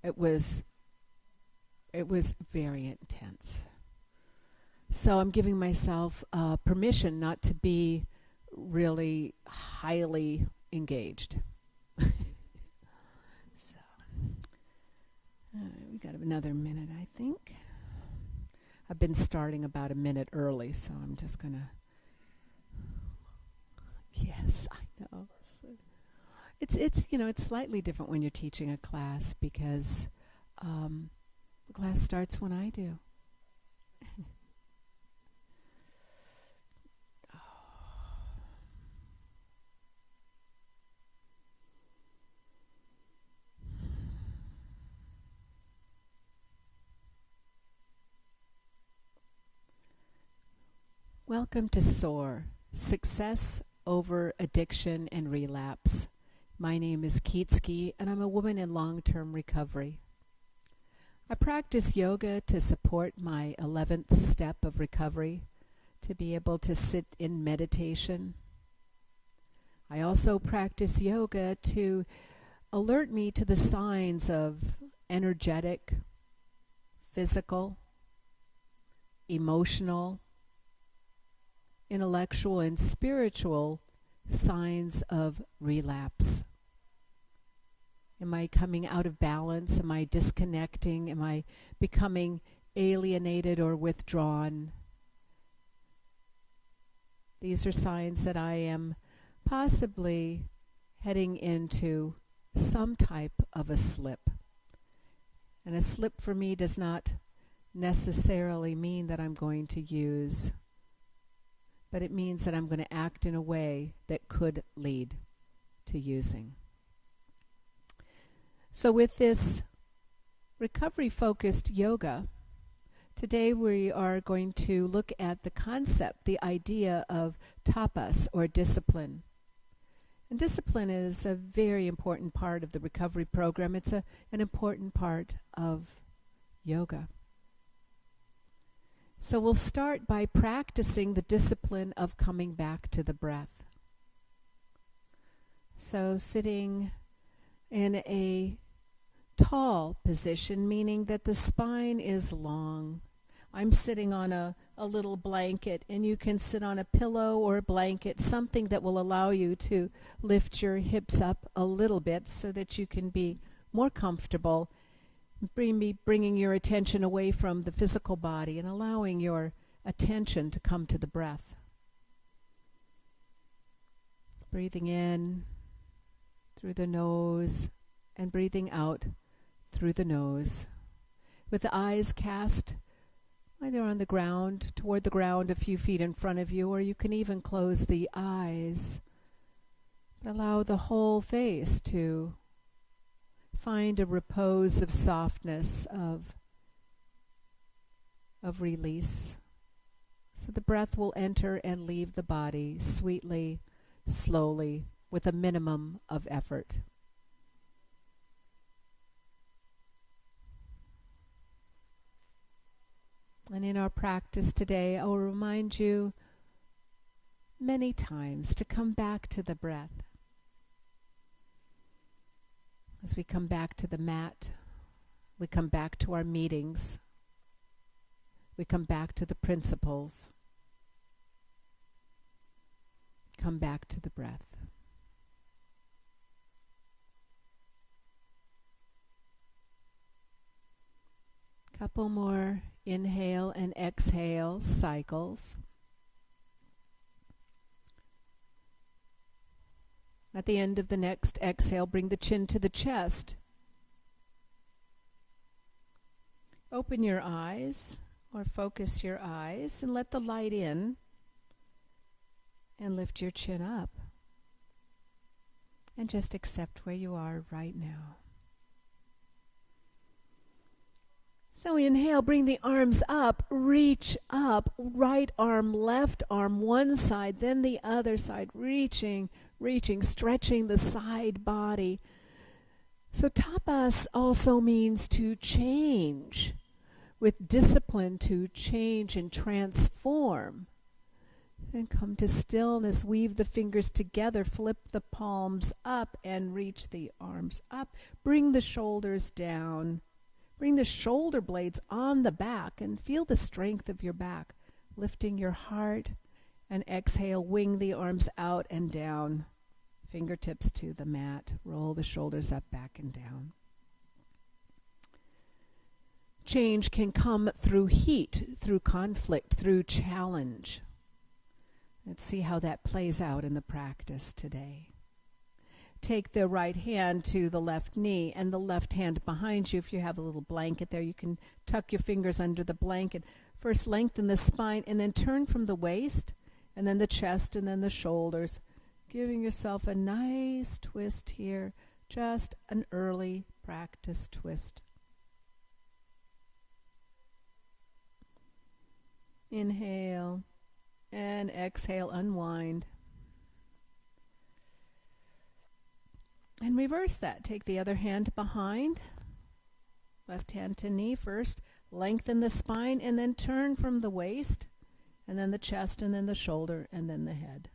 it was very intense. So I'm giving myself permission not to be really highly engaged. So we got another minute, I think. I've been starting about a minute early, so I'm just gonna. Yes, I know. It's slightly different when you're teaching a class because the class starts when I do. Welcome to SOAR, Success Over Addiction and Relapse. My name is Keatski, and I'm a woman in long-term recovery. I practice yoga to support my 11th step of recovery, to be able to sit in meditation. I also practice yoga to alert me to the signs of energetic, physical, emotional, intellectual, and spiritual signs of relapse. Am I coming out of balance? Am I disconnecting? Am I becoming alienated or withdrawn? These are signs that I am possibly heading into some type of a slip. And a slip for me does not necessarily mean that I'm going to use, but it means that I'm going to act in a way that could lead to using. So with this recovery-focused yoga, today we are going to look at the concept, the idea of tapas, or discipline. And discipline is a very important part of the recovery program. It's an important part of yoga. So we'll start by practicing the discipline of coming back to the breath. So sitting in a tall position, meaning that the spine is long. I'm sitting on a little blanket, and you can sit on a pillow or a blanket, something that will allow you to lift your hips up a little bit so that you can be more comfortable, bringing your attention away from the physical body and allowing your attention to come to the breath. Breathing in through the nose and breathing out through the nose, with the eyes cast either on the ground, toward the ground a few feet in front of you, or you can even close the eyes. But allow the whole face to find a repose of softness, of release. So the breath will enter and leave the body sweetly, slowly, with a minimum of effort. And in our practice today, I will remind you many times to come back to the breath. As we come back to the mat, we come back to our meetings, we come back to the principles, come back to the breath. Couple more inhale and exhale cycles. At the end of the next exhale, bring the chin to the chest. Open your eyes or focus your eyes and let the light in, and lift your chin up. And just accept where you are right now. So inhale, bring the arms up, reach up, right arm, left arm, one side, then the other side, reaching, stretching the side body. So tapas also means to change, with discipline to change and transform And come to stillness. Weave the fingers together. Flip the palms up and reach the arms up. Bring the shoulders down. Bring the shoulder blades on the back and feel the strength of your back. Lifting your heart. And exhale, wing the arms out and down. Fingertips to the mat. Roll the shoulders up, back, and down. Change can come through heat, through conflict, through challenge. Let's see how that plays out in the practice today. Take the right hand to the left knee and the left hand behind you. If you have a little blanket there, you can tuck your fingers under the blanket. First, lengthen the spine and then turn from the waist and then the chest and then the shoulders. Giving yourself a nice twist here, just an early practice twist. Inhale and exhale, unwind. And reverse that. Take the other hand behind. Left hand to knee first. Lengthen the spine and then turn from the waist and then the chest and then the shoulder and then the head.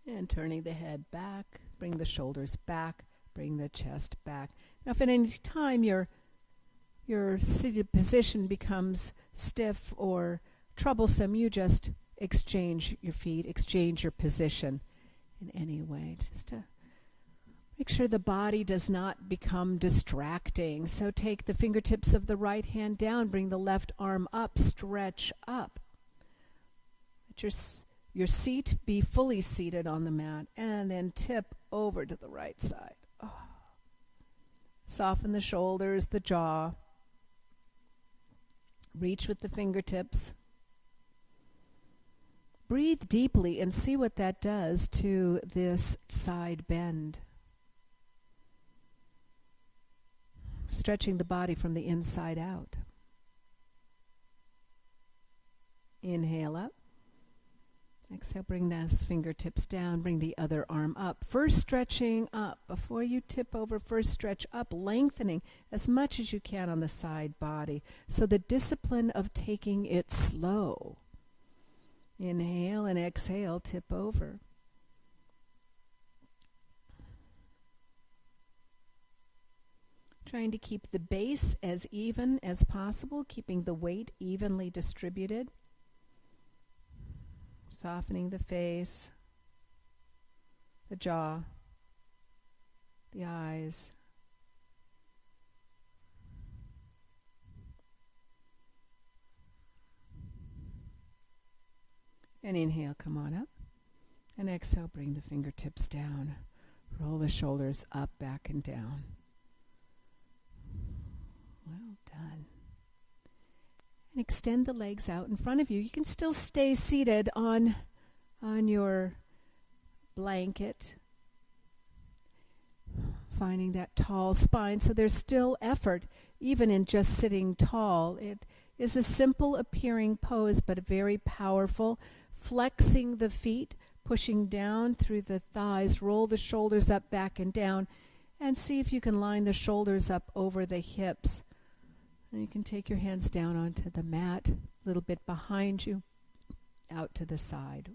And turning the head back, bring the shoulders back, bring the chest back. Now if at any time your seated position becomes stiff or troublesome, you just exchange your feet, exchange your position in any way, just to make sure the body does not become distracting. So take the fingertips of the right hand down, bring the left arm up, stretch up. Let your seat be fully seated on the mat, and then tip over to the right side. Oh. Soften the shoulders, the jaw. Reach with the fingertips. Breathe deeply and see what that does to this side bend. Stretching the body from the inside out. Inhale up. Exhale, bring those fingertips down, bring the other arm up. First stretching up. Before you tip over, first stretch up, lengthening as much as you can on the side body. So the discipline of taking it slow. Inhale and exhale, tip over. Trying to keep the base as even as possible, keeping the weight evenly distributed. Softening the face, the jaw, the eyes. And inhale, come on up. And exhale, bring the fingertips down. Roll the shoulders up, back, and down. Well done. And extend the legs out in front of you. You can still stay seated on your blanket, finding that tall spine. So there's still effort, even in just sitting tall. It is a simple appearing pose, but very powerful. Flexing the feet, pushing down through the thighs. Roll the shoulders up, back, and down. And see if you can line the shoulders up over the hips. And you can take your hands down onto the mat, a little bit behind you, out to the side,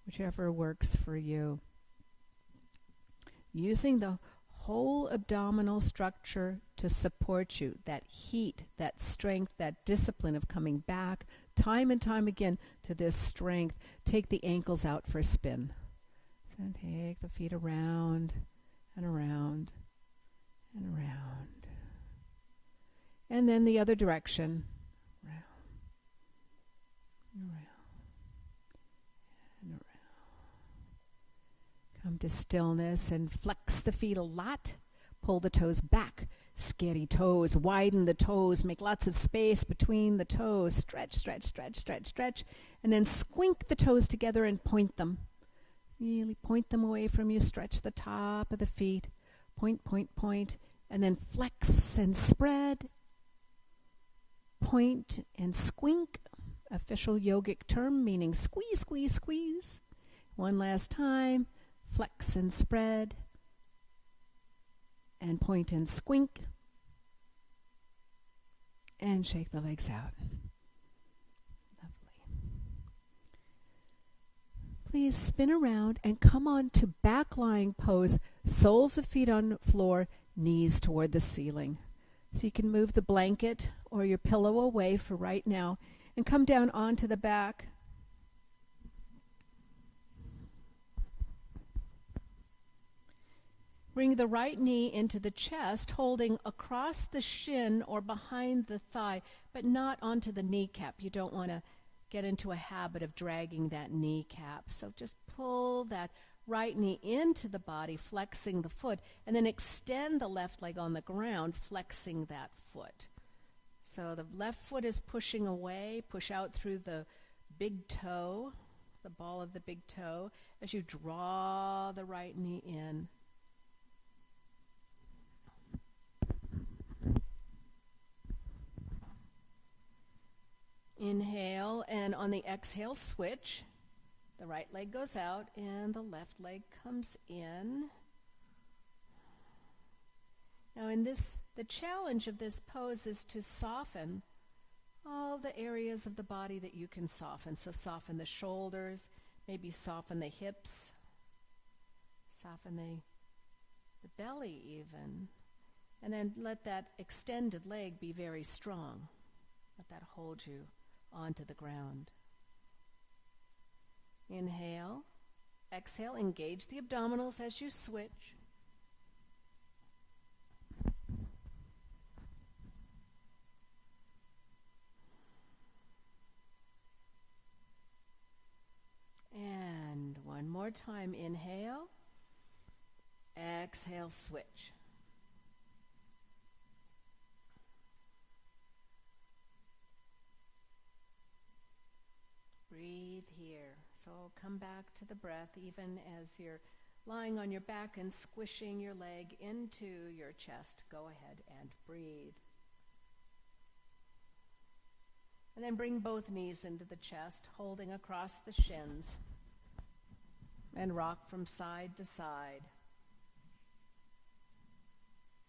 whichever works for you. Using the whole abdominal structure to support you, that heat, that strength, that discipline of coming back time and time again to this strength. Take the ankles out for a spin. So take the feet around and around and around. And then the other direction. Round, and around, and around. Come to stillness and flex the feet a lot. Pull the toes back. Scary toes. Widen the toes. Make lots of space between the toes. Stretch, stretch, stretch, stretch, stretch. And then squink the toes together and point them. Really point them away from you. Stretch the top of the feet. Point, point, point. And then flex and spread. Point and squink, official yogic term meaning squeeze, squeeze, squeeze. One last time, flex and spread, and point and squink. And shake the legs out. Lovely. Please spin around and come on to back lying pose, soles of feet on the floor, knees toward the ceiling. So you can move the blanket or your pillow away for right now and come down onto the back. Bring the right knee into the chest, holding across the shin or behind the thigh, but not onto the kneecap. You don't want to get into a habit of dragging that kneecap. So just pull that right knee into the body, flexing the foot, and then extend the left leg on the ground, flexing that foot. So the left foot is pushing away, push out through the big toe, the ball of the big toe, as you draw the right knee in. Inhale, and on the exhale, switch. The right leg goes out, and the left leg comes in. Now the challenge of this pose is to soften all the areas of the body that you can soften. So soften the shoulders, maybe soften the hips, soften the belly even. And then let that extended leg be very strong. Let that hold you onto the ground. Inhale. Exhale, engage the abdominals as you switch. And one more time, inhale. Exhale, switch. Breathe here. So come back to the breath even as you're lying on your back and squishing your leg into your chest. Go ahead and breathe. And then bring both knees into the chest, holding across the shins. And rock from side to side.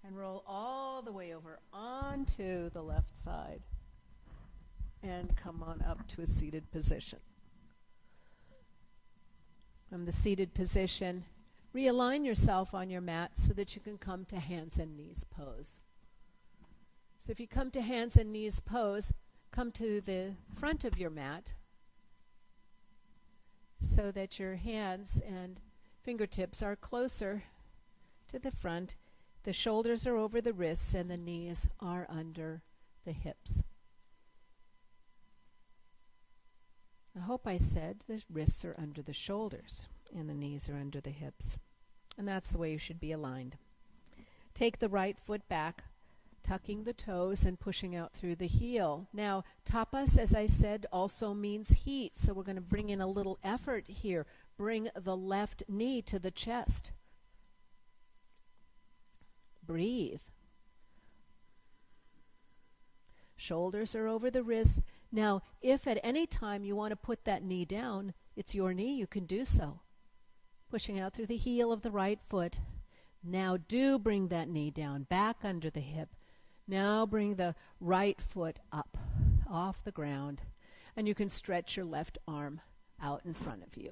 And roll all the way over onto the left side. And come on up to a seated position. From the seated position, realign yourself on your mat so that you can come to hands and knees pose. So if you come to hands and knees pose, come to the front of your mat so that your hands and fingertips are closer to the front. The shoulders are over the wrists and the knees are under the hips. I hope I said the wrists are under the shoulders and the knees are under the hips. And that's the way you should be aligned. Take the right foot back, tucking the toes and pushing out through the heel. Now, tapas, as I said, also means heat. So we're going to bring in a little effort here. Bring the left knee to the chest. Breathe. Shoulders are over the wrists. Now, if at any time you want to put that knee down, it's your knee, you can do so. Pushing out through the heel of the right foot. Now do bring that knee down, back under the hip. Now bring the right foot up, off the ground. And you can stretch your left arm out in front of you.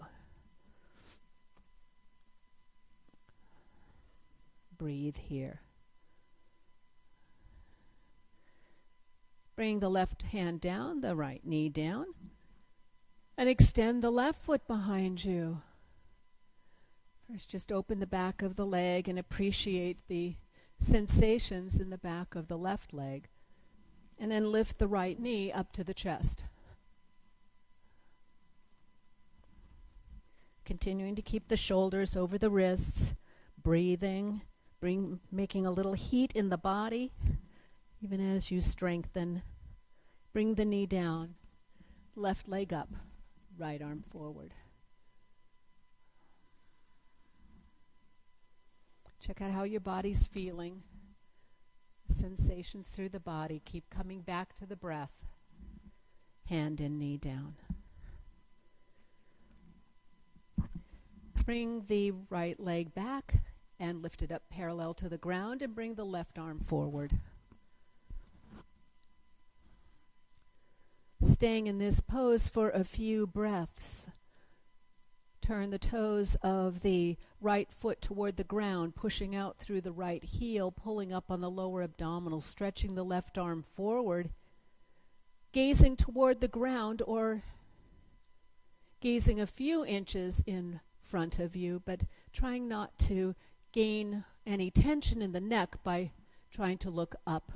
Breathe here. Bring the left hand down, the right knee down, and extend the left foot behind you. First, just open the back of the leg and appreciate the sensations in the back of the left leg. And then lift the right knee up to the chest. Continuing to keep the shoulders over the wrists, breathing, making a little heat in the body. Even as you strengthen, bring the knee down, left leg up, right arm forward. Check out how your body's feeling. Sensations through the body. Keep coming back to the breath. Hand and knee down. Bring the right leg back and lift it up parallel to the ground and bring the left arm forward. staying in this pose for a few breaths. Turn the toes of the right foot toward the ground, pushing out through the right heel, pulling up on the lower abdominal, stretching the left arm forward, gazing toward the ground or gazing a few inches in front of you, but trying not to gain any tension in the neck by trying to look up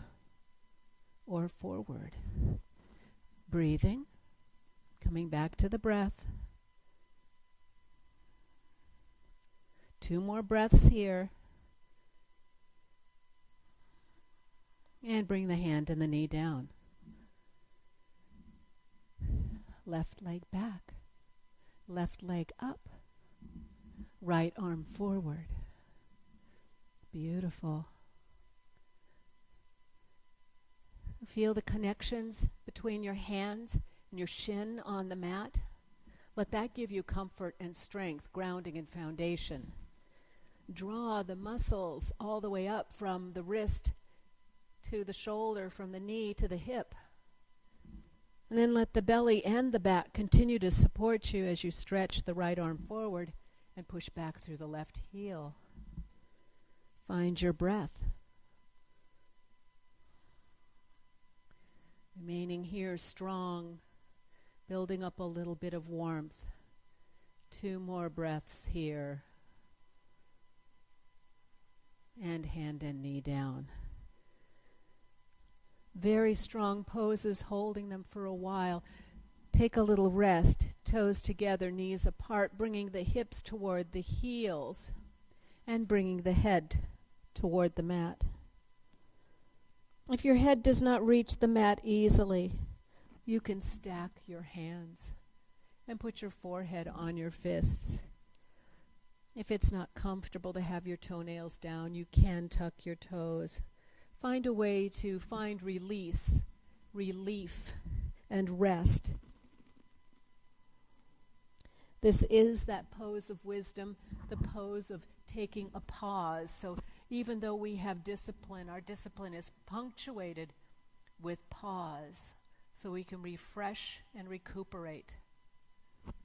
or forward. Breathing, coming back to the breath. 2 more breaths here. And bring the hand and the knee down. Left leg back. Left leg up. Right arm forward. Beautiful. Feel the connections between your hands and your shin on the mat. Let that give you comfort and strength, grounding and foundation. Draw the muscles all the way up from the wrist to the shoulder, from the knee to the hip. And then let the belly and the back continue to support you as you stretch the right arm forward and push back through the left heel. Find your breath. Remaining here strong, building up a little bit of warmth. 2 more breaths here. And hand and knee down. Very strong poses, holding them for a while. Take a little rest, toes together, knees apart, bringing the hips toward the heels and bringing the head toward the mat. If your head does not reach the mat easily, you can stack your hands and put your forehead on your fists. If it's not comfortable to have your toenails down, you can tuck your toes. Find a way to find release, relief, and rest. This is that pose of wisdom, the pose of taking a pause. So even though we have discipline, our discipline is punctuated with pause so we can refresh and recuperate.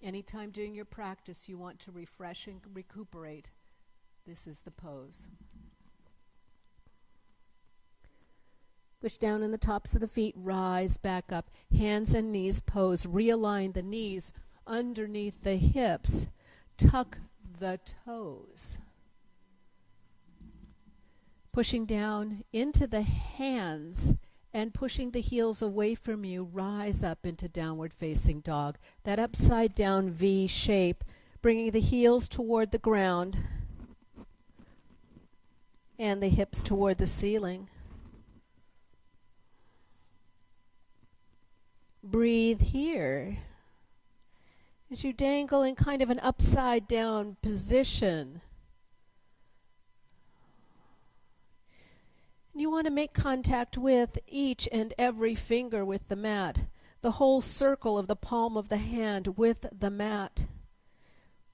Anytime during your practice you want to refresh and recuperate, this is the pose. Push down in the tops of the feet, rise back up, hands and knees pose, realign the knees underneath the hips, tuck the toes. Pushing down into the hands and pushing the heels away from you, rise up into downward facing dog. That upside down V shape, bringing the heels toward the ground and the hips toward the ceiling. Breathe here as you dangle in kind of an upside down position. You want to make contact with each and every finger with the mat, the whole circle of the palm of the hand with the mat.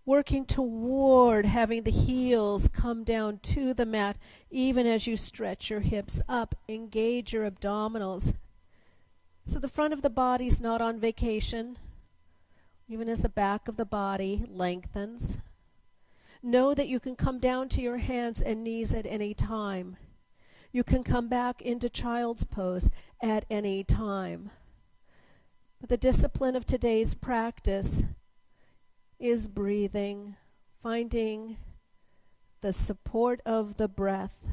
Working toward having the heels come down to the mat, even as you stretch your hips up, engage your abdominals. So the front of the body's not on vacation, even as the back of the body lengthens. Know that you can come down to your hands and knees at any time. You can come back into child's pose at any time. But the discipline of today's practice is breathing, finding the support of the breath,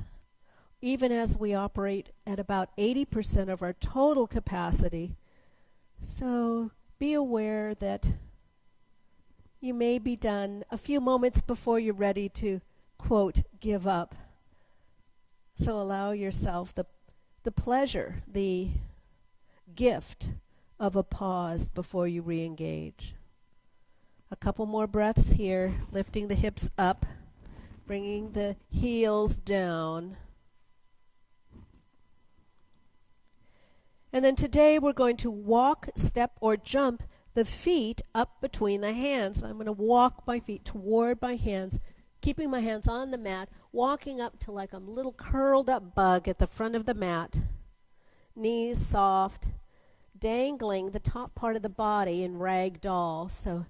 even as we operate at about 80% of our total capacity. So be aware that you may be done a few moments before you're ready to, quote, give up. So allow yourself the pleasure, the gift of a pause before you re-engage. A couple more breaths here, lifting the hips up, bringing the heels down. And then today we're going to walk, step, or jump the feet up between the hands. I'm going to walk my feet toward my hands, keeping my hands on the mat, walking up to like a little curled up bug at the front of the mat. Knees soft, dangling the top part of the body in ragdoll. So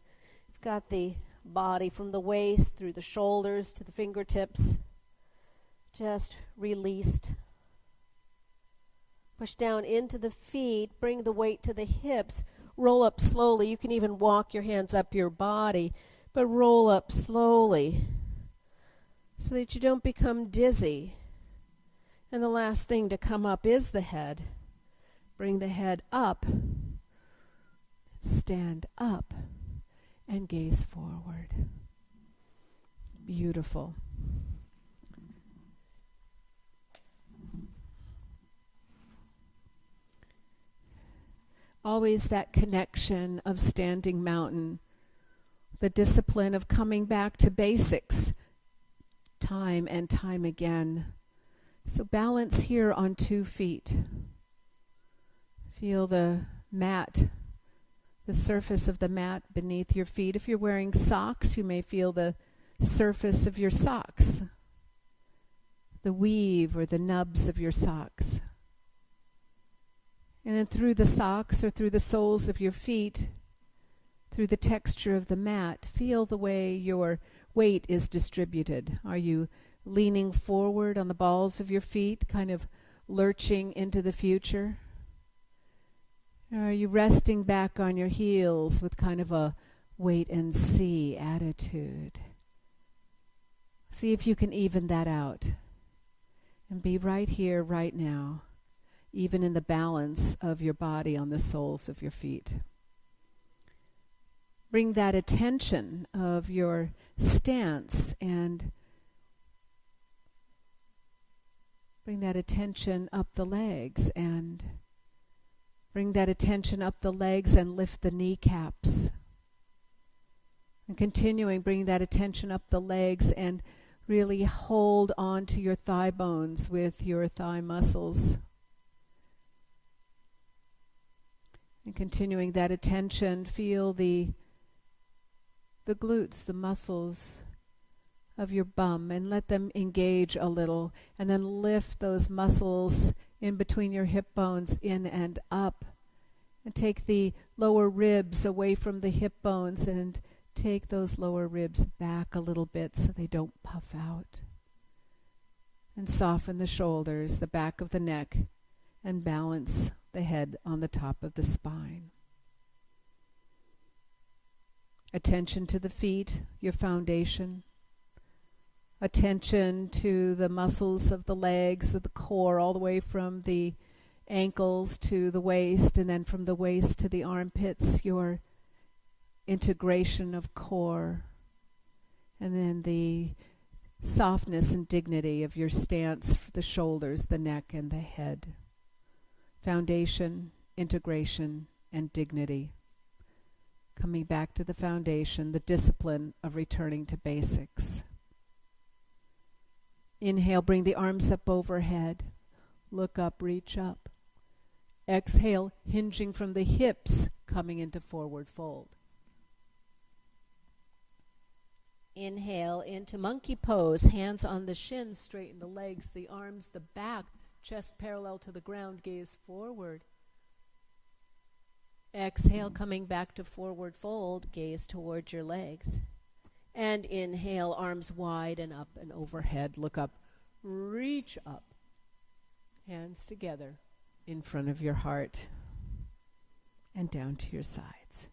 you've got the body from the waist through the shoulders to the fingertips, just released. Push down into the feet, bring the weight to the hips, roll up slowly. You can even walk your hands up your body, but roll up slowly so that you don't become dizzy. And the last thing to come up is the head. Bring the head up, stand up, and gaze forward. Beautiful. Always that connection of standing mountain, the discipline of coming back to basics time and time again. So balance here on 2 feet. Feel the mat, the surface of the mat beneath your feet. If you're wearing socks, you may feel the surface of your socks, the weave or the nubs of your socks. And then through the socks or through the soles of your feet, through the texture of the mat, feel the way your weight is distributed. Are you leaning forward on the balls of your feet, kind of lurching into the future? Or are you resting back on your heels with kind of a wait and see attitude? See if you can even that out and be right here, right now, even in the balance of your body on the soles of your feet. Bring that attention of your stance and bring that attention up the legs and bring that attention up the legs and lift the kneecaps. And continuing, bring that attention up the legs and really hold on to your thigh bones with your thigh muscles. And continuing that attention, feel the glutes, the muscles of your bum, and let them engage a little. And then lift those muscles in between your hip bones in and up. And take the lower ribs away from the hip bones and take those lower ribs back a little bit so they don't puff out. And soften the shoulders, the back of the neck, and balance the head on the top of the spine. Attention to the feet, your foundation. Attention to the muscles of the legs, of the core, all the way from the ankles to the waist, and then from the waist to the armpits, your integration of core. And then the softness and dignity of your stance for the shoulders, the neck, and the head. Foundation, integration, and dignity. Coming back to the foundation, the discipline of returning to basics. Inhale, bring the arms up overhead. Look up, reach up. Exhale, hinging from the hips, coming into forward fold. Inhale into monkey pose, hands on the shins, straighten the legs, the arms, the back, chest parallel to the ground, gaze forward. Exhale, coming back to forward fold, gaze towards your legs. And inhale, arms wide and up and overhead. Look up, reach up. Hands together in front of your heart and down to your sides.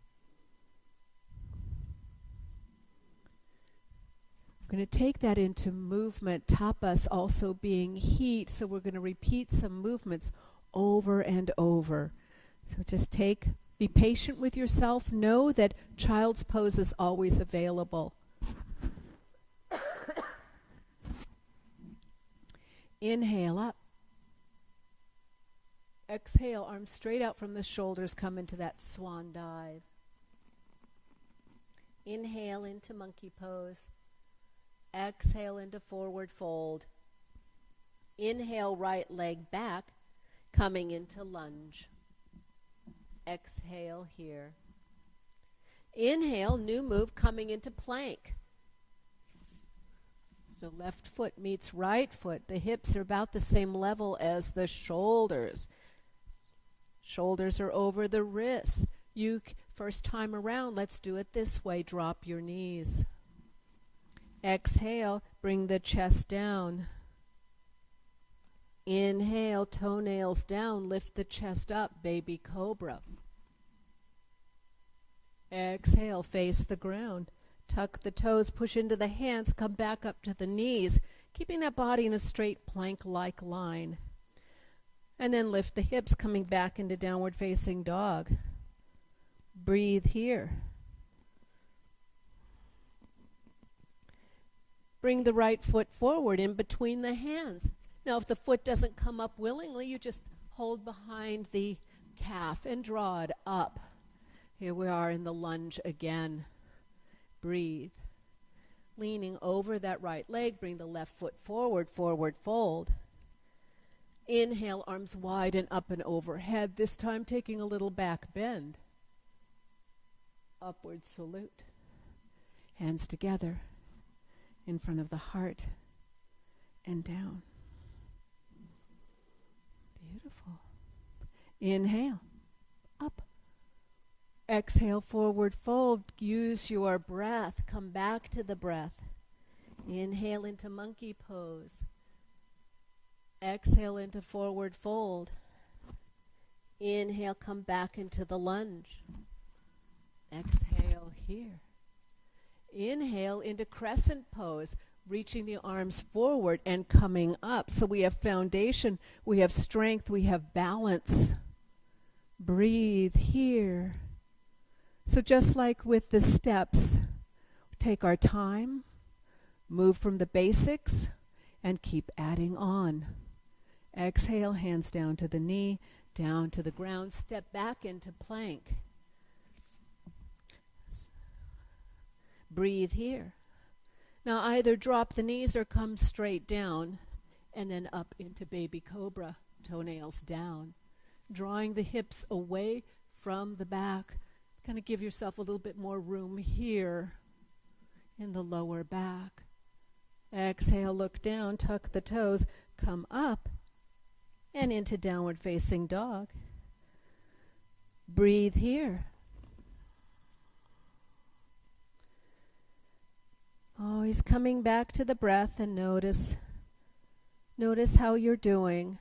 We're going to take that into movement, tapas also being heat, so we're going to repeat some movements over and over. So just be patient with yourself. Know that child's pose is always available. Inhale up. Exhale, arms straight out from the shoulders, come into that swan dive. Inhale into monkey pose. Exhale into forward fold. Inhale, right leg back, coming into lunge. Exhale here. Inhale, new move, coming into plank. So left foot meets right foot. The hips are about the same level as the shoulders. Shoulders are over the wrists. First time around, let's do it this way. Drop your knees. Exhale, bring the chest down. Inhale, toenails down, lift the chest up, baby cobra. Exhale, face the ground. Tuck the toes, push into the hands, come back up to the knees, keeping that body in a straight plank-like line. And then lift the hips, coming back into downward facing dog. Breathe here. Bring the right foot forward in between the hands. Now, if the foot doesn't come up willingly, you just hold behind the calf and draw it up. Here we are in the lunge again. Breathe. Leaning over that right leg, bring the left foot forward, forward fold. Inhale, arms wide and up and overhead, this time taking a little back bend. Upward salute. Hands together in front of the heart and down. Beautiful. Inhale, up. Exhale, forward fold. Use your breath. Come back to the breath. Inhale into monkey pose. Exhale into forward fold. Inhale, come back into the lunge. Exhale here. Inhale into crescent pose, reaching the arms forward and coming up. So we have foundation, we have strength, we have balance. Breathe here. So just like with the steps, take our time, move from the basics, and keep adding on. Exhale, hands down to the knee, down to the ground, step back into plank. Breathe here. Now either drop the knees or come straight down and then up into baby cobra, toenails down. Drawing the hips away from the back. Kind of give yourself a little bit more room here in the lower back. Exhale, look down, tuck the toes, come up and into downward facing dog. Breathe here. Always coming back to the breath and notice how you're doing.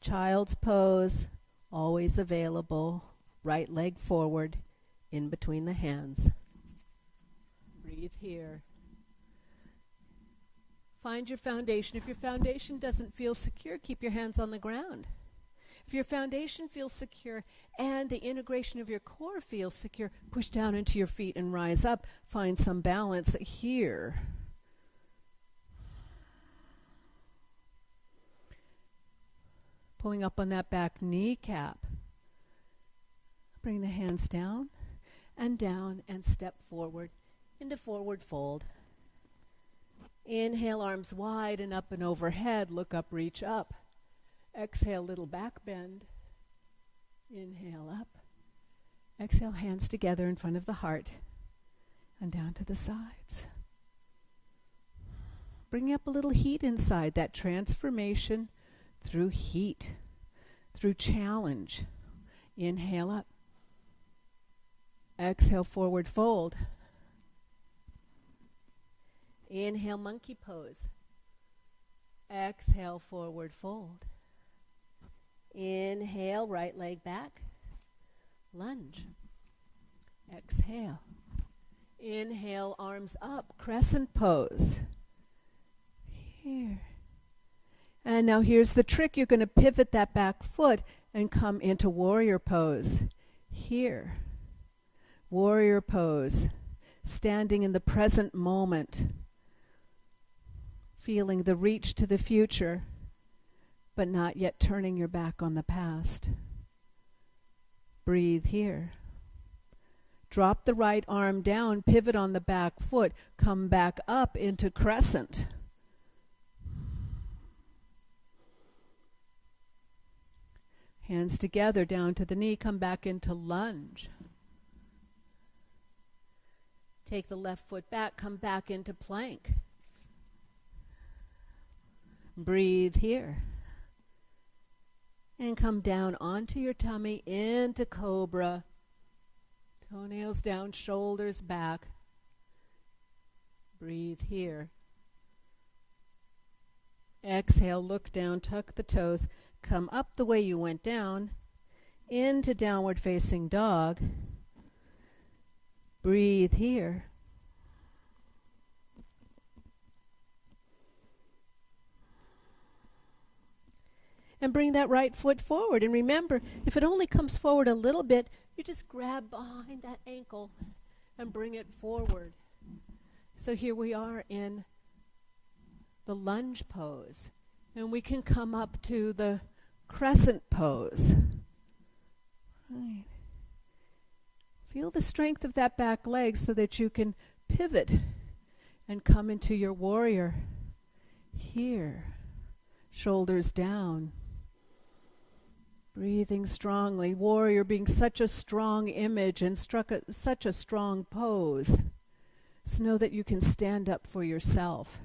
Child's pose, always available. Right leg forward, in between the hands. Breathe here. Find your foundation. If your foundation doesn't feel secure, keep your hands on the ground. If your foundation feels secure and the integration of your core feels secure, push down into your feet and rise up. Find some balance here. Pulling up on that back kneecap. Bring the hands down and step forward into forward fold. Inhale, arms wide and up and overhead. Look up, reach up. Exhale, little back bend. Inhale up. Exhale, hands together in front of the heart and down to the sides. Bring up a little heat inside, that transformation through heat, through challenge. Inhale up. Exhale, forward fold. Inhale, monkey pose. Exhale, forward fold. Inhale, right leg back. Lunge. Exhale. Inhale, arms up, crescent pose. Here. And now here's the trick. You're going to pivot that back foot and come into warrior pose. Here. Warrior pose. Standing in the present moment. Feeling the reach to the future, but not yet turning your back on the past. Breathe here. Drop the right arm down, pivot on the back foot, come back up into crescent. Hands together down to the knee, come back into lunge. Take the left foot back, come back into plank. Breathe here. And come down onto your tummy into cobra. Toenails down, shoulders back. Breathe here. Exhale, look down, tuck the toes. Come up the way you went down into downward facing dog. Breathe here. And bring that right foot forward. And remember, if it only comes forward a little bit, you just grab behind that ankle and bring it forward. So here we are in the lunge pose. And we can come up to the crescent pose. Right. Feel the strength of that back leg so that you can pivot and come into your warrior. Here. Shoulders down. Breathing strongly. Warrior being such a strong image and such a strong pose. So know that you can stand up for yourself.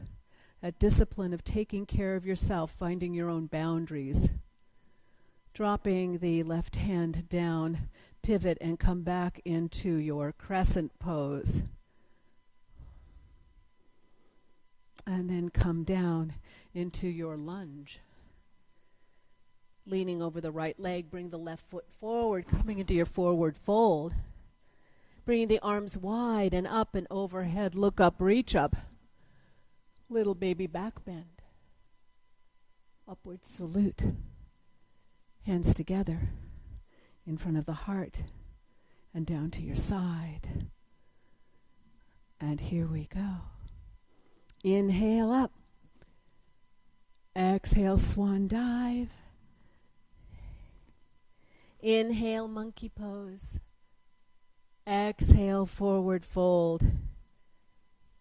That discipline of taking care of yourself, finding your own boundaries. Dropping the left hand down, pivot and come back into your crescent pose. And then come down into your lunge. Leaning over the right leg, bring the left foot forward, coming into your forward fold. Bringing the arms wide and up and overhead. Look up, reach up. Little baby back bend. Upward salute. Hands together in front of the heart and down to your side. And here we go. Inhale up. Exhale, swan dive. Inhale, monkey pose. Exhale, forward fold.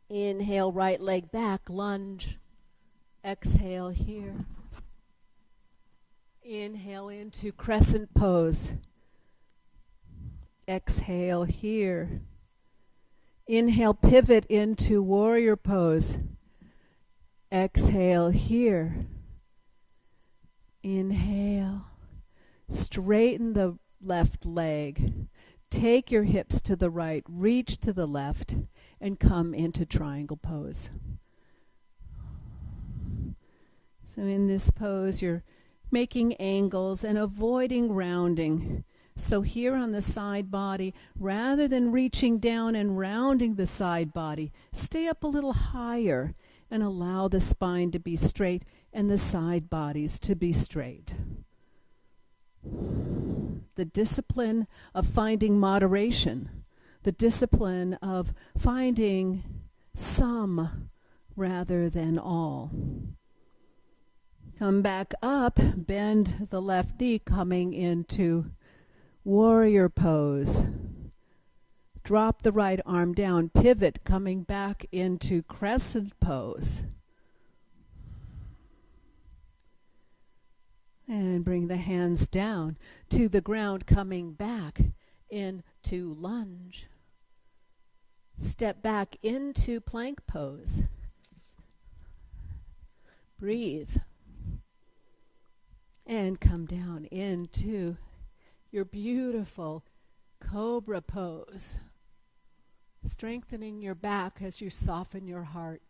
Inhale, right leg back, lunge. Exhale here. Inhale into crescent pose. Exhale here. Inhale, pivot into warrior pose. Exhale here. Inhale. Straighten the left leg. Take your hips to the right, reach to the left, and come into triangle pose. So in this pose, you're making angles and avoiding rounding. So here on the side body, rather than reaching down and rounding the side body, stay up a little higher and allow the spine to be straight and the side bodies to be straight. The discipline of finding moderation, the discipline of finding some rather than all. Come back up, bend the left knee, coming into warrior pose. Drop the right arm down, pivot, coming back into crescent pose. And bring the hands down to the ground, coming back into lunge. Step back into plank pose. Breathe. And come down into your beautiful cobra pose. Strengthening your back as you soften your heart.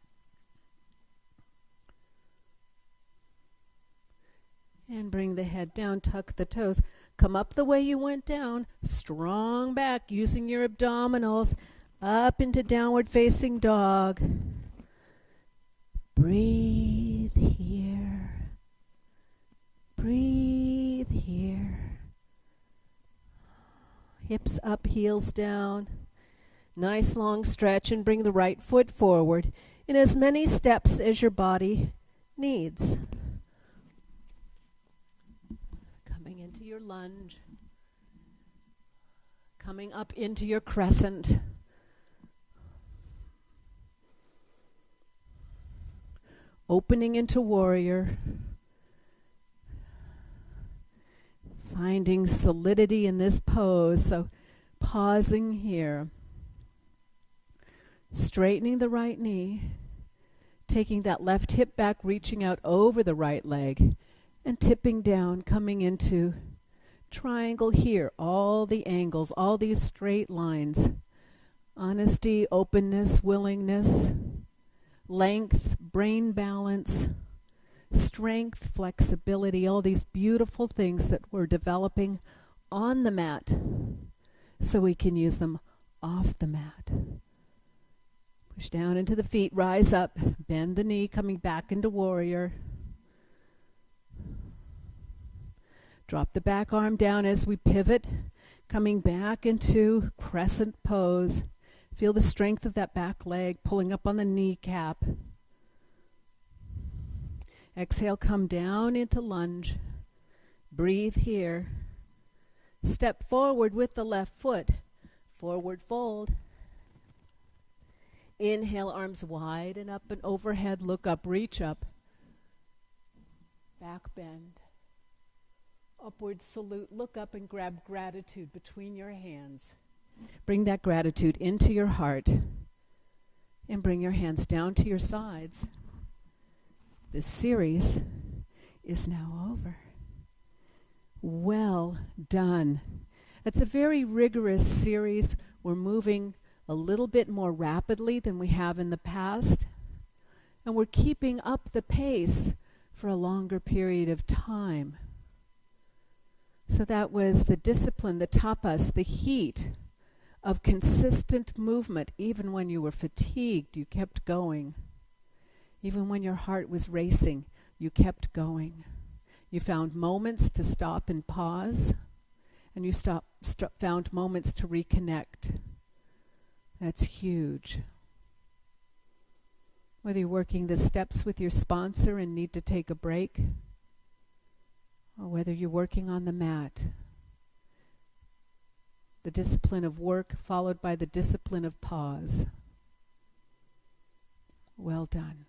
And bring the head down, tuck the toes. Come up the way you went down, strong back, using your abdominals, up into downward facing dog. Breathe here. Breathe here. Hips up, heels down. Nice long stretch, and bring the right foot forward in as many steps as your body needs. Into your lunge, coming up into your crescent, opening into warrior, finding solidity in this pose, so pausing here, straightening the right knee, taking that left hip back, reaching out over the right leg, And tipping down, coming into triangle here. All the angles, all these straight lines. Honesty, openness, willingness, length, brain balance, strength, flexibility, all these beautiful things that we're developing on the mat so we can use them off the mat. Push down into the feet, rise up, bend the knee, coming back into warrior. Drop the back arm down as we pivot, coming back into crescent pose. Feel the strength of that back leg pulling up on the kneecap. Exhale, come down into lunge. Breathe here. Step forward with the left foot. Forward fold. Inhale, arms wide and up and overhead. Look up, reach up. Back bend. Upward salute. Look up and grab gratitude between your hands. Bring that gratitude into your heart. And bring your hands down to your sides. This series is now over. Well done. It's a very rigorous series. We're moving a little bit more rapidly than we have in the past. And we're keeping up the pace for a longer period of time. So that was the discipline, the tapas, the heat of consistent movement. Even when you were fatigued, you kept going. Even when your heart was racing, you kept going. You found moments to stop and pause, and you found moments to reconnect. That's huge. Whether you're working the steps with your sponsor and need to take a break, or whether you're working on the mat, the discipline of work followed by the discipline of pause. Well done.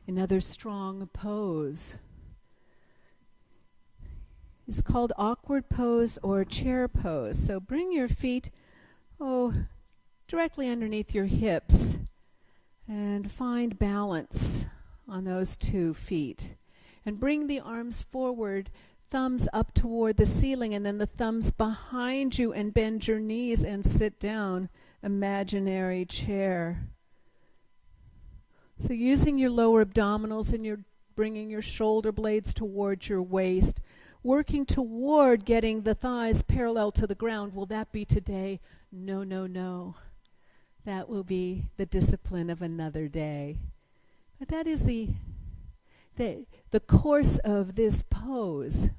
Another strong pose is called awkward pose or chair pose. So bring your feet directly underneath your hips and find balance on those 2 feet. And bring the arms forward, thumbs up toward the ceiling, and then the thumbs behind you, and bend your knees and sit down. Imaginary chair. So using your lower abdominals, and you're bringing your shoulder blades towards your waist, working toward getting the thighs parallel to the ground. Will that be today? No, no, no. That will be the discipline of another day. But that is the course of this pose.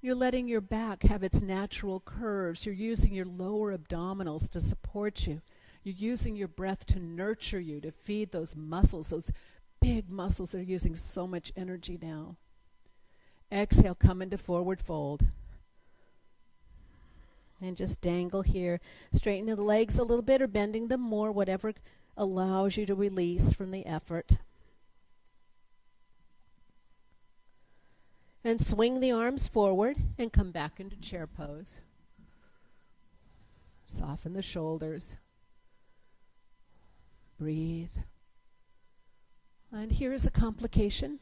You're letting your back have its natural curves. You're using your lower abdominals to support you. You're using your breath to nurture you, to feed those muscles, those big muscles that are using so much energy now. Exhale, come into forward fold. And just dangle here. Straightening the legs a little bit or bending them more, whatever allows you to release from the effort. And swing the arms forward and come back into chair pose. Soften the shoulders. Breathe. And here's a complication.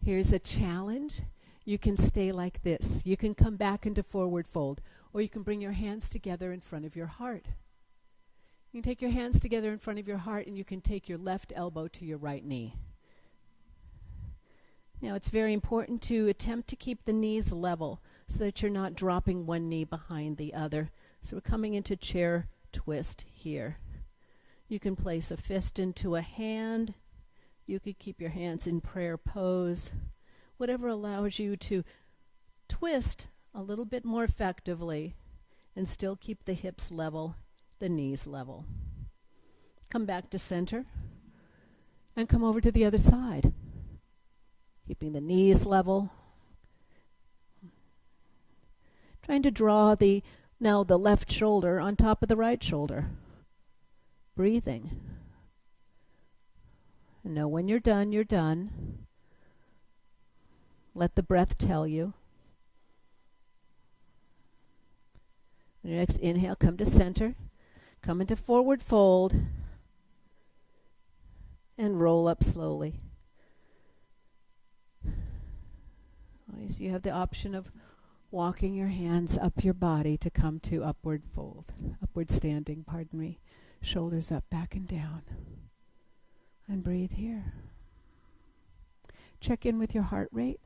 Here's a challenge. You can stay like this. You can come back into forward fold, or you can bring your hands together in front of your heart. You can take your hands together in front of your heart, and you can take your left elbow to your right knee. Now, it's very important to attempt to keep the knees level so that you're not dropping one knee behind the other. So we're coming into chair twist here. You can place a fist into a hand. You could keep your hands in prayer pose. Whatever allows you to twist a little bit more effectively and still keep the hips level, the knees level. Come back to center and come over to the other side. Keeping the knees level. Trying to draw the left shoulder on top of the right shoulder. Breathing. And know when you're done, you're done. Let the breath tell you. On your next inhale, come to center. Come into forward fold. and roll up slowly. So you have the option of walking your hands up your body to come to upward standing, shoulders up, back and down. And breathe here. Check in with your heart rate.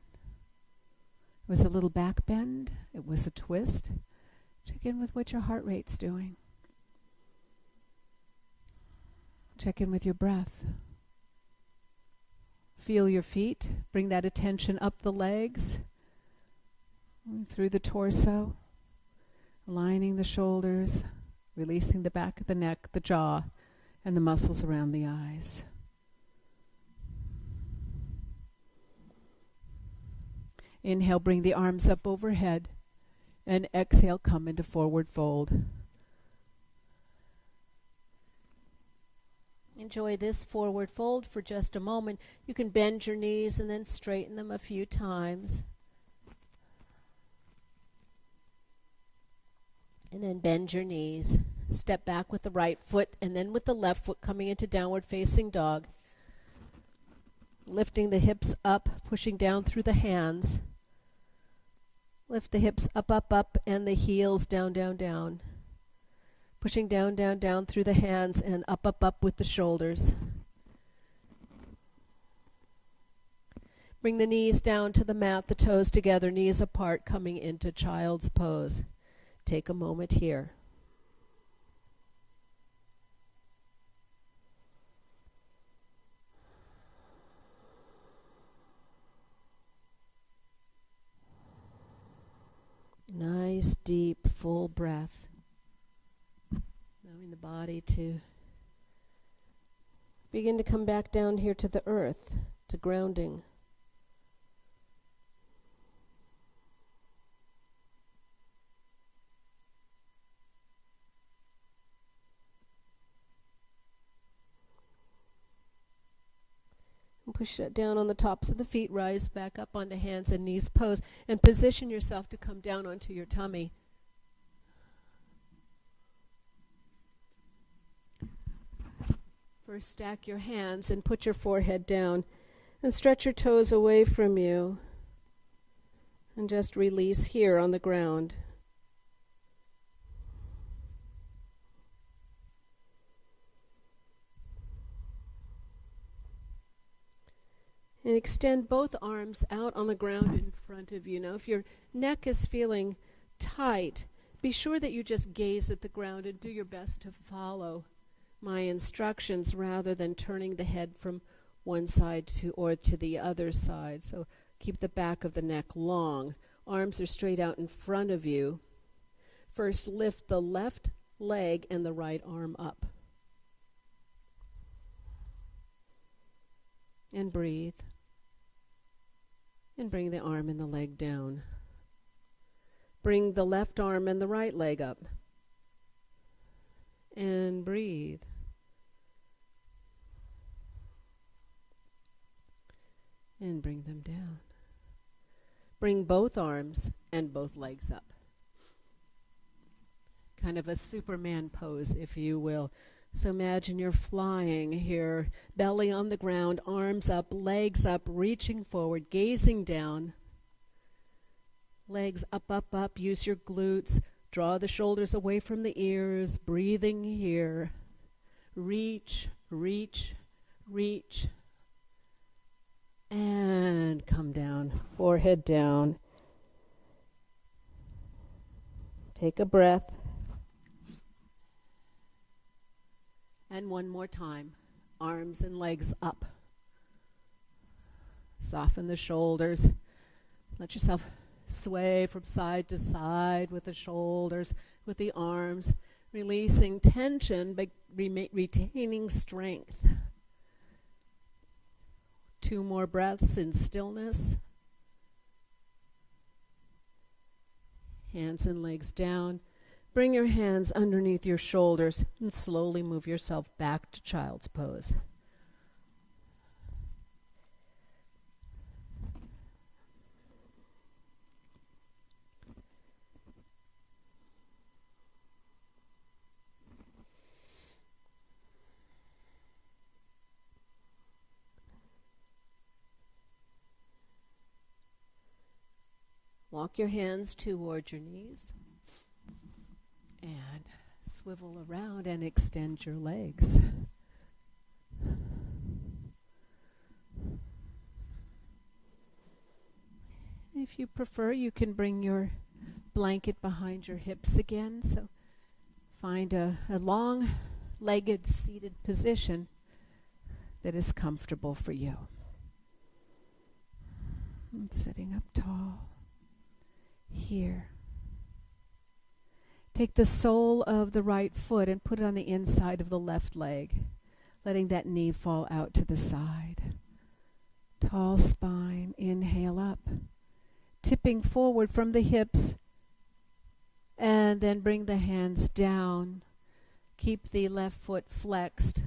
It was a little back bend. It was a twist. Check in with what your heart rate's doing. Check in with your breath. Feel your feet. Bring that attention up the legs, through the torso, aligning the shoulders, releasing the back of the neck, the jaw, and the muscles around the eyes. Inhale, bring the arms up overhead, and exhale, come into forward fold. Enjoy this forward fold for just a moment. You can bend your knees and then straighten them a few times. And then bend your knees. Step back with the right foot and then with the left foot coming into downward facing dog. Lifting the hips up, pushing down through the hands. Lift the hips up, up, up, and the heels down, down, down. Pushing down, down, down through the hands and up, up, up with the shoulders. Bring the knees down to the mat, the toes together, knees apart, coming into child's pose. Take a moment here. Nice, deep, full breath. Allowing the body to begin to come back down here to the earth, to grounding. And push it down on the tops of the feet, rise back up onto hands and knees pose, and position yourself to come down onto your tummy. First, stack your hands and put your forehead down and stretch your toes away from you and just release here on the ground. And extend both arms out on the ground in front of you. Now, if your neck is feeling tight, be sure that you just gaze at the ground and do your best to follow my instructions rather than turning the head from one side to the other side. So keep the back of the neck long. Arms are straight out in front of you. First, lift the left leg and the right arm up. And breathe. And bring the arm and the leg down. Bring the left arm and the right leg up. And breathe. And bring them down. Bring both arms and both legs up. Kind of a Superman pose, if you will. So imagine you're flying here, belly on the ground, arms up, legs up, reaching forward, gazing down. Legs up, up, up. Use your glutes. Draw the shoulders away from the ears. Breathing here. Reach, reach, reach. And come down. Forehead down. Take a breath. And one more time. Arms and legs up. Soften the shoulders. Let yourself sway from side to side with the shoulders, with the arms, releasing tension but retaining strength. 2 more breaths in stillness. Hands and legs down. Bring your hands underneath your shoulders and slowly move yourself back to child's pose. walk your hands toward your knees. And swivel around and extend your legs. If you prefer, you can bring your blanket behind your hips again. So find a long-legged seated position that is comfortable for you. And sitting up tall. Here. Take the sole of the right foot and put it on the inside of the left leg, letting that knee fall out to the side. Tall spine, inhale up, tipping forward from the hips, and then bring the hands down. Keep the left foot flexed,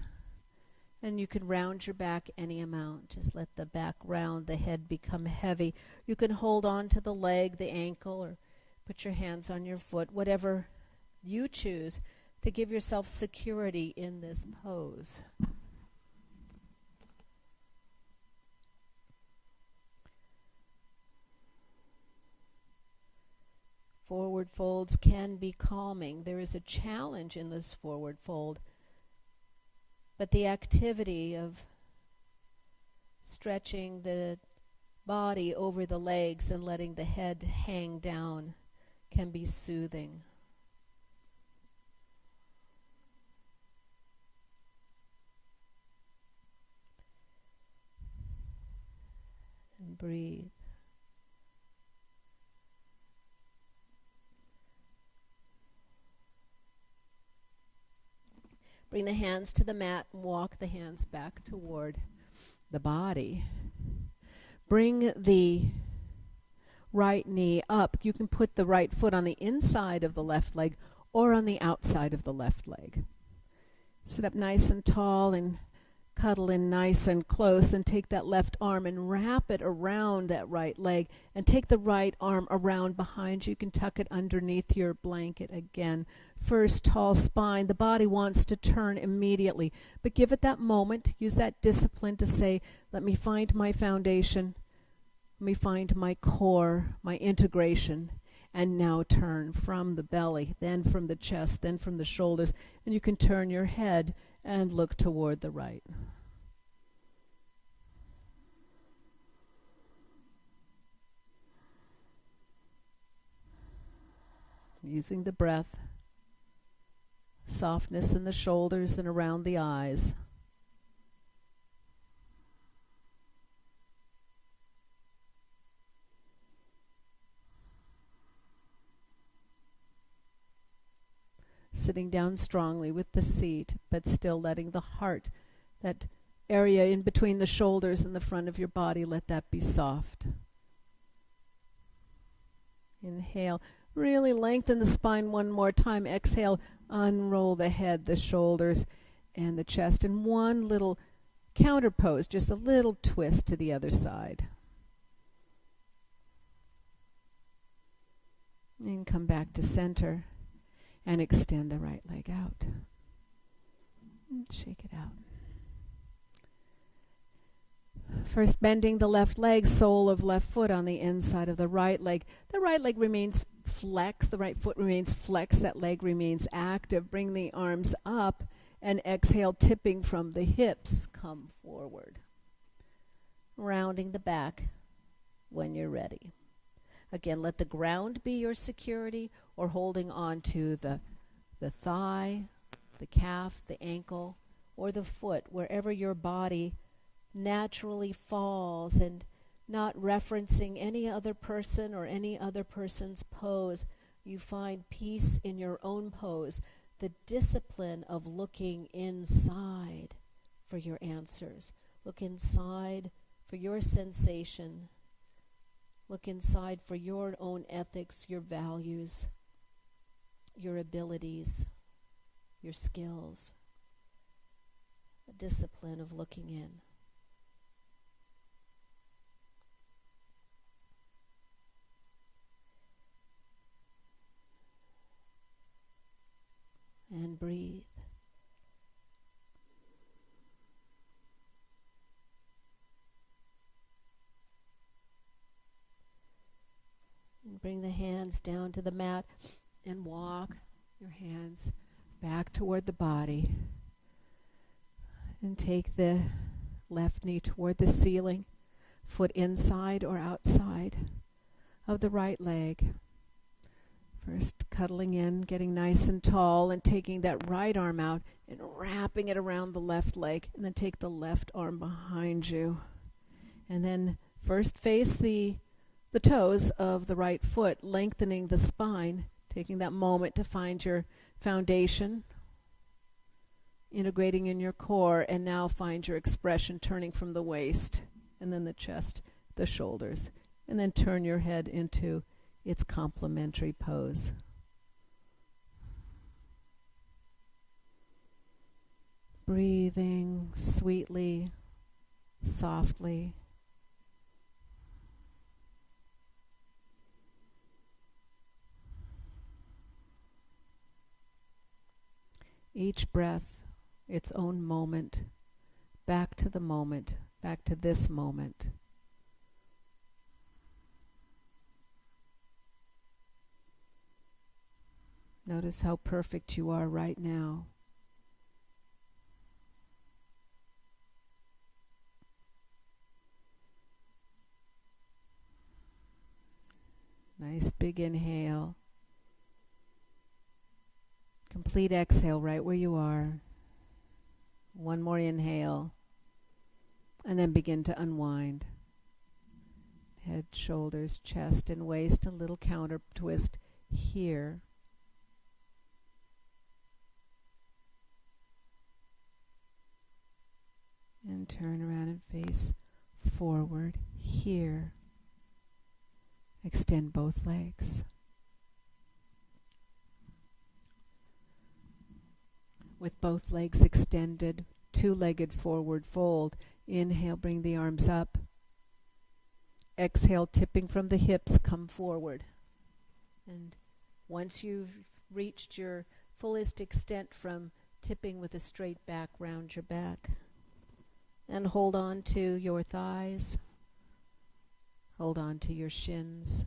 and you can round your back any amount. Just let the back round, the head become heavy. You can hold on to the leg, the ankle, or put your hands on your foot, whatever you choose to give yourself security in this pose. Forward folds can be calming. There is a challenge in this forward fold, but the activity of stretching the body over the legs and letting the head hang down can be soothing. And breathe. Bring the hands to the mat and walk the hands back toward the body. Bring the right knee up. You can put the right foot on the inside of the left leg or on the outside of the left leg. Sit up nice and tall and cuddle in nice and close, and take that left arm and wrap it around that right leg, and take the right arm around behind you. You can tuck it underneath your blanket again. First, tall spine. The body wants to turn immediately, but give it that moment. Use that discipline to say, let me find my foundation. Let me find my core, my integration, and now turn from the belly, then from the chest, then from the shoulders, and you can turn your head and look toward the right. Using the breath, softness in the shoulders and around the eyes. Sitting down strongly with the seat, but still letting the heart, that area in between the shoulders and the front of your body, let that be soft. Inhale. Really lengthen the spine one more time. Exhale. Unroll the head, the shoulders, and the chest. And one little counter pose, just a little twist to the other side. And come back to center. And extend the right leg out. And shake it out. First, bending the left leg, sole of left foot on the inside of the right leg. The right leg remains flexed. The right foot remains flexed. That leg remains active. Bring the arms up and exhale, tipping from the hips. Come forward. Rounding the back when you're ready. Again, let the ground be your security, or holding on to the thigh, the calf, the ankle, or the foot, wherever your body naturally falls, and not referencing any other person or any other person's pose. You find peace in your own pose, the discipline of looking inside for your answers. Look inside for your sensation. Look inside for your own ethics, your values, your abilities, your skills. A discipline of looking in. And breathe. And bring the hands down to the mat and walk your hands back toward the body. And take the left knee toward the ceiling, foot inside or outside of the right leg. First cuddling in, getting nice and tall, and taking that right arm out and wrapping it around the left leg. And then take the left arm behind you. And then first face the toes of the right foot, lengthening the spine, taking that moment to find your foundation, integrating in your core, and now find your expression turning from the waist, and then the chest, the shoulders, and then turn your head into its complementary pose. Breathing sweetly, softly. Each breath, its own moment, back to the moment, back to this moment. Notice how perfect you are right now. Nice big inhale. Complete exhale right where you are. One more inhale. And then begin to unwind. Head, shoulders, chest, and waist. A little counter twist here. And turn around and face forward here. Extend both legs. With both legs extended, two-legged forward fold. Inhale, bring the arms up. Exhale, tipping from the hips, come forward. And once you've reached your fullest extent from tipping with a straight back, round your back. And hold on to your thighs. Hold on to your shins,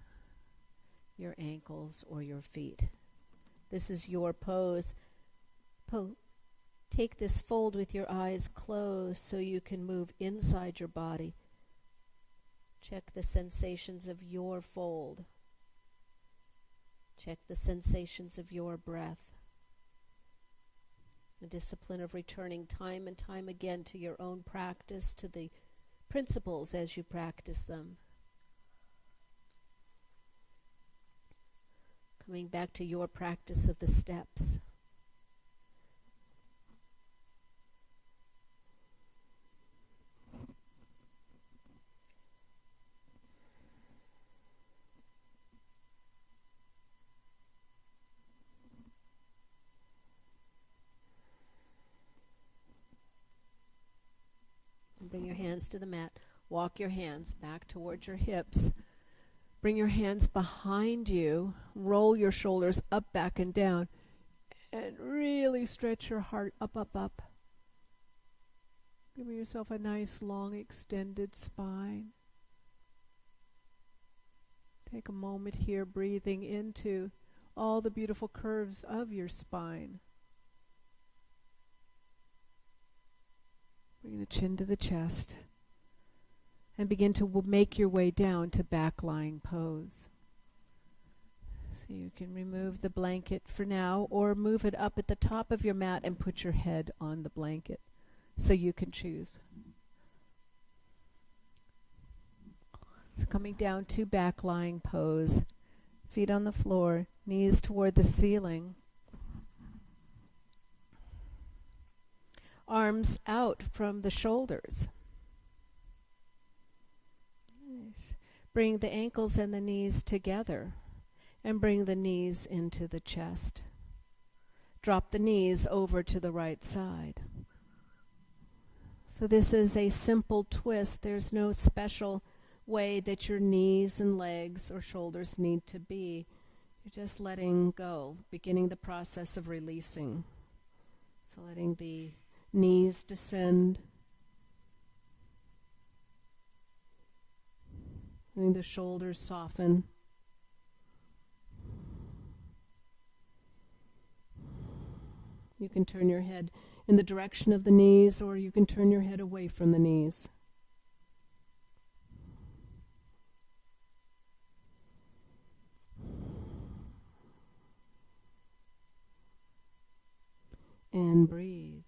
your ankles, or your feet. This is your pose. Take this fold with your eyes closed so you can move inside your body. Check the sensations of your fold. Check the sensations of your breath. The discipline of returning time and time again to your own practice, to the principles as you practice them. Coming back to your practice of the steps. Bring your hands to the mat. Walk your hands back towards your hips. Bring your hands behind you. Roll your shoulders up, back, and down. And really stretch your heart up, up, up. Give yourself a nice, long, extended spine. Take a moment here, breathing into all the beautiful curves of your spine. Bring the chin to the chest. And begin to make your way down to back lying pose. So you can remove the blanket for now, or move it up at the top of your mat and put your head on the blanket. So you can choose. So coming down to back lying pose. Feet on the floor, knees toward the ceiling. Arms out from the shoulders. Nice. Bring the ankles and the knees together and bring the knees into the chest. Drop the knees over to the right side. So this is a simple twist. There's no special way that your knees and legs or shoulders need to be. You're just letting go, beginning the process of releasing. So letting the knees descend. Letting the shoulders soften. You can turn your head in the direction of the knees, or you can turn your head away from the knees. And breathe.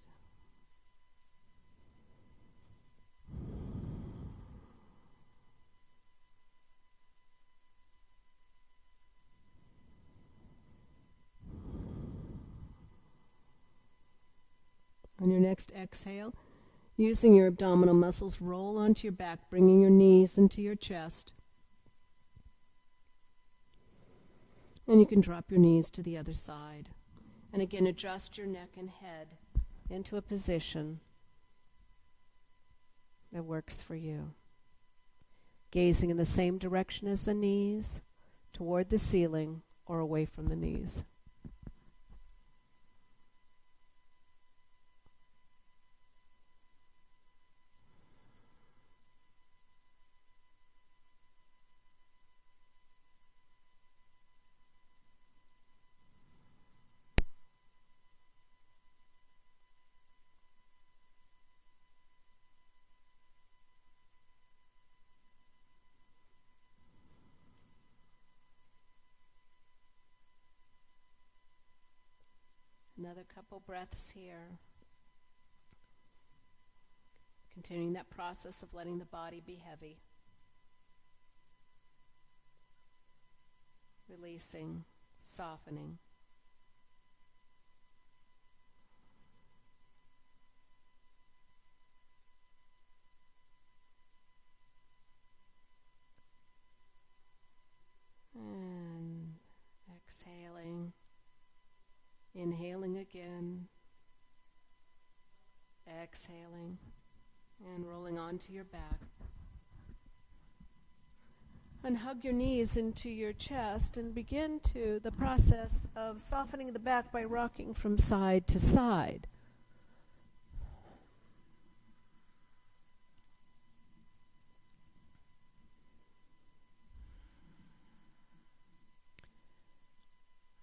On your next exhale, using your abdominal muscles, roll onto your back, bringing your knees into your chest. And you can drop your knees to the other side. And again, adjust your neck and head into a position that works for you. Gazing in the same direction as the knees, toward the ceiling or away from the knees. Another couple breaths here. Continuing that process of letting the body be heavy. Releasing, softening. And exhaling. Inhaling again, exhaling, and rolling onto your back. And hug your knees into your chest and begin the process of softening the back by rocking from side to side.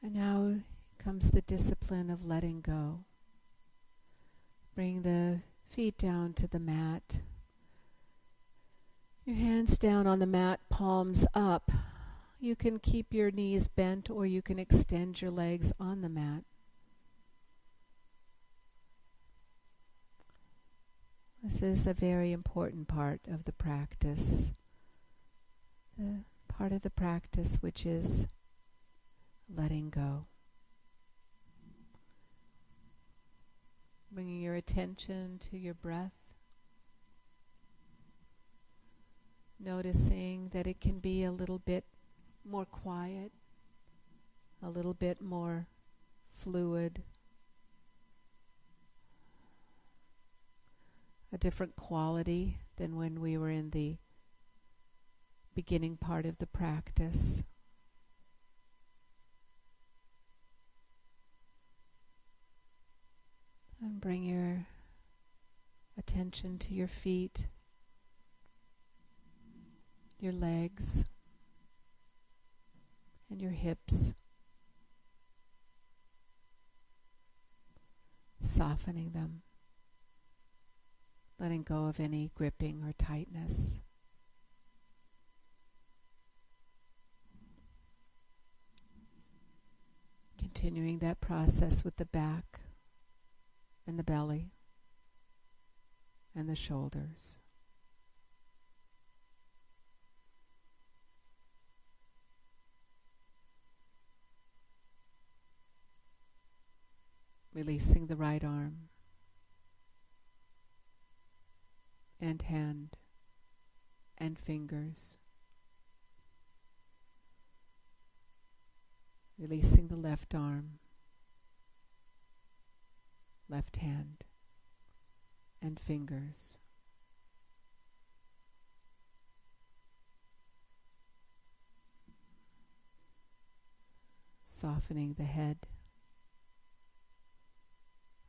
And now comes the discipline of letting go. Bring the feet down to the mat. Your hands down on the mat, palms up. You can keep your knees bent or you can extend your legs on the mat. This is a very important part of the practice. The part of the practice which is letting go. Bringing your attention to your breath. Noticing that it can be a little bit more quiet, a little bit more fluid, a different quality than when we were in the beginning part of the practice. And bring your attention to your feet, your legs, and your hips. Softening them, letting go of any gripping or tightness. Continuing that process with the back and the belly and the shoulders. Releasing the right arm and hand and fingers. Releasing the left arm, left hand, and fingers. Softening the head,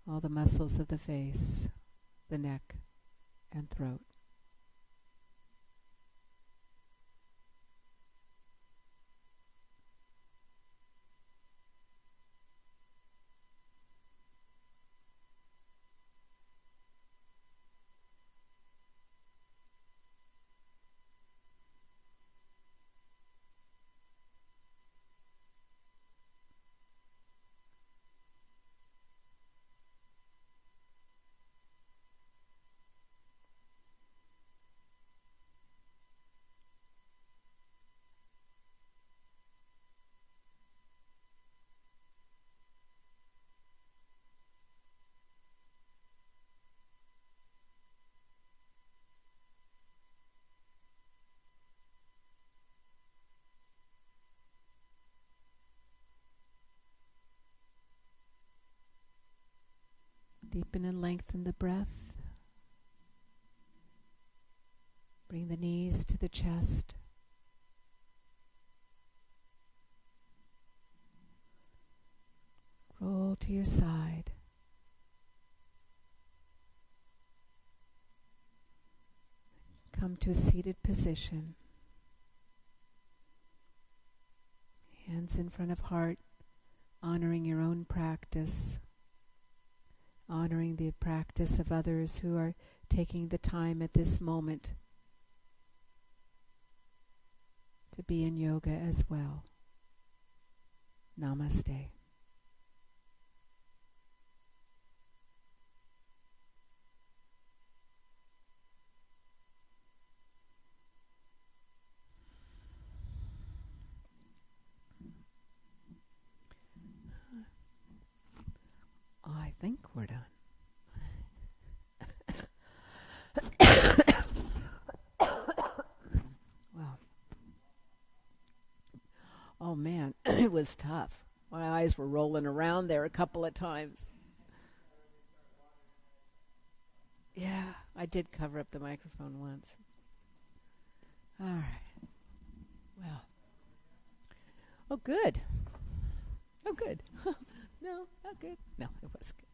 all the muscles of the face, the neck, and throat. Deepen and lengthen the breath. Bring the knees to the chest. Roll to your side. Come to a seated position. Hands in front of heart, honoring your own practice, honoring the practice of others who are taking the time at this moment to be in yoga as well. Namaste. I think we're done. Wow. Oh man, it was tough. My eyes were rolling around there a couple of times. Yeah, I did cover up the microphone once. All right. Well. Oh, good. Oh, good. No, not good. No, it was good.